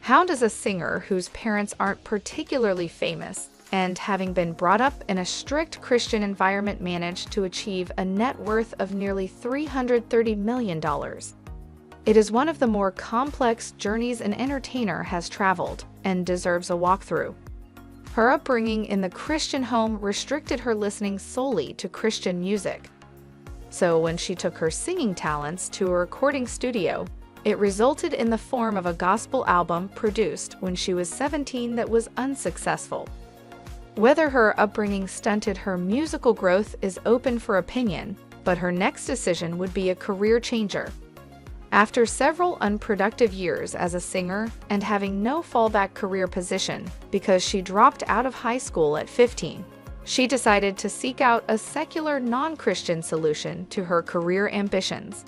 How does a singer whose parents aren't particularly famous and having been brought up in a strict Christian environment manage to achieve a net worth of nearly $330 million? It is one of the more complex journeys an entertainer has traveled and deserves a walkthrough. Her upbringing in the Christian home restricted her listening solely to Christian music. So when she took her singing talents to a recording studio, it resulted in the form of a gospel album produced when she was 17 that was unsuccessful. Whether her upbringing stunted her musical growth is open for opinion, but her next decision would be a career changer. After several unproductive years as a singer and having no fallback career position because she dropped out of high school at 15, she decided to seek out a secular, non-Christian solution to her career ambitions.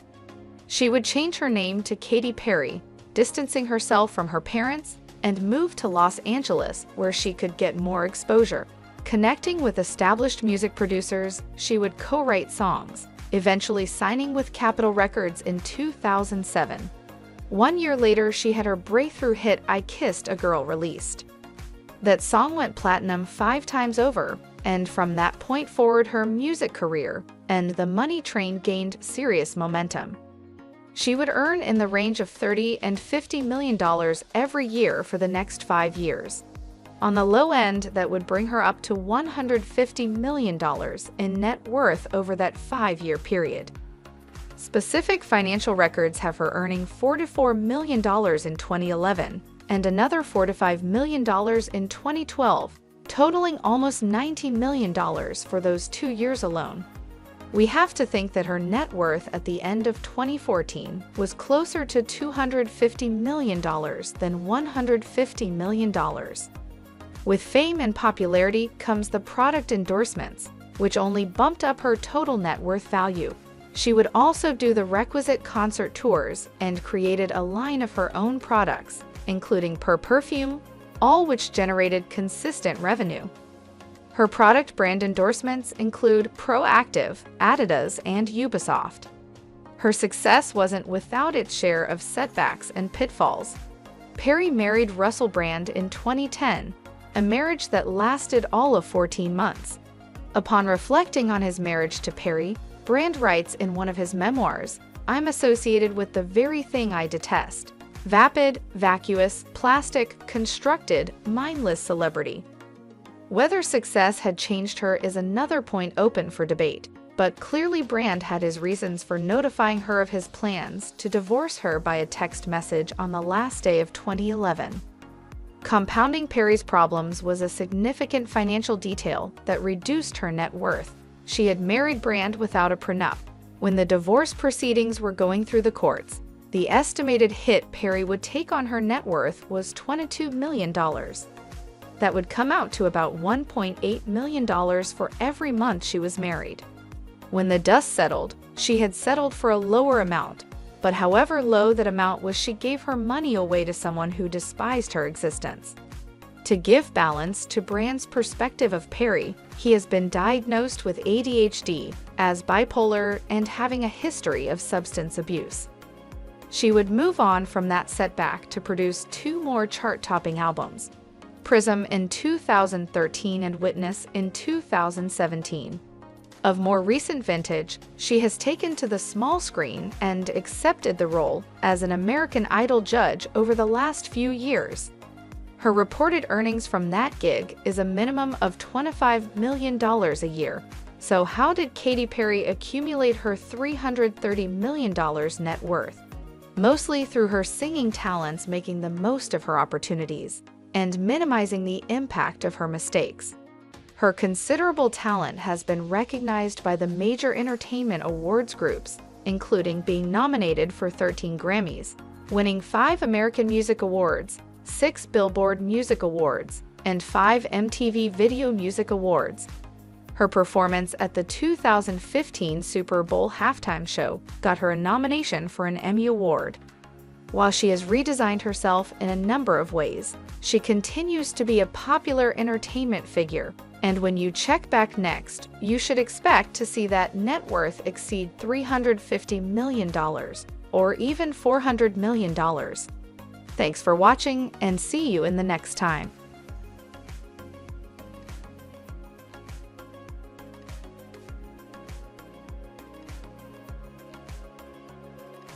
She would change her name to Katy Perry, distancing herself from her parents, and move to Los Angeles where she could get more exposure. Connecting with established music producers, she would co-write songs, eventually signing with Capitol Records in 2007. 1 year later, she had her breakthrough hit I Kissed a Girl released. That song went platinum 5 times over, and from that point forward her music career and the money train gained serious momentum. She would earn in the range of $30 and $50 million every year for the next 5 years. On the low end, that would bring her up to $150 million in net worth over that 5-year period. Specific financial records have her earning $44 million in 2011 and another $45 million in 2012, totaling almost $90 million for those 2 years alone. We have to think that her net worth at the end of 2014 was closer to $250 million than $150 million. With fame and popularity comes the product endorsements, which only bumped up her total net worth value. She would also do the requisite concert tours and created a line of her own products, including perfume, all which generated consistent revenue. Her product brand endorsements include Proactive, Adidas, and Ubisoft. Her success wasn't without its share of setbacks and pitfalls. Perry married Russell Brand in 2010, a marriage that lasted all of 14 months. Upon reflecting on his marriage to Perry, Brand writes in one of his memoirs, "I'm associated with the very thing I detest: vapid, vacuous, plastic, constructed, mindless celebrity." Whether success had changed her is another point open for debate, but clearly Brand had his reasons for notifying her of his plans to divorce her by a text message on the last day of 2011. Compounding Perry's problems was a significant financial detail that reduced her net worth. She had married Brand without a prenup. When the divorce proceedings were going through the courts, the estimated hit Perry would take on her net worth was $22 million. That would come out to about $1.8 million for every month she was married. When the dust settled, she had settled for a lower amount, but however low that amount was, she gave her money away to someone who despised her existence. To give balance to Brand's perspective of Perry, he has been diagnosed with ADHD, as bipolar, and having a history of substance abuse. She would move on from that setback to produce 2 more chart-topping albums, Prism in 2013 and Witness in 2017. Of more recent vintage, she has taken to the small screen and accepted the role as an American Idol judge over the last few years. Her reported earnings from that gig is a minimum of $25 million a year. So how did Katy Perry accumulate her $330 million net worth? Mostly through her singing talents, making the most of her opportunities and minimizing the impact of her mistakes. Her considerable talent has been recognized by the major entertainment awards groups, including being nominated for 13 Grammys, winning 5 American Music Awards, 6 Billboard Music Awards, and 5 MTV Video Music Awards. Her performance at the 2015 Super Bowl halftime show got her a nomination for an Emmy Award. While she has redesigned herself in a number of ways, she continues to be a popular entertainment figure, and when you check back next, you should expect to see that net worth exceed $350 million, or even $400 million. Thanks for watching, and see you in the next time.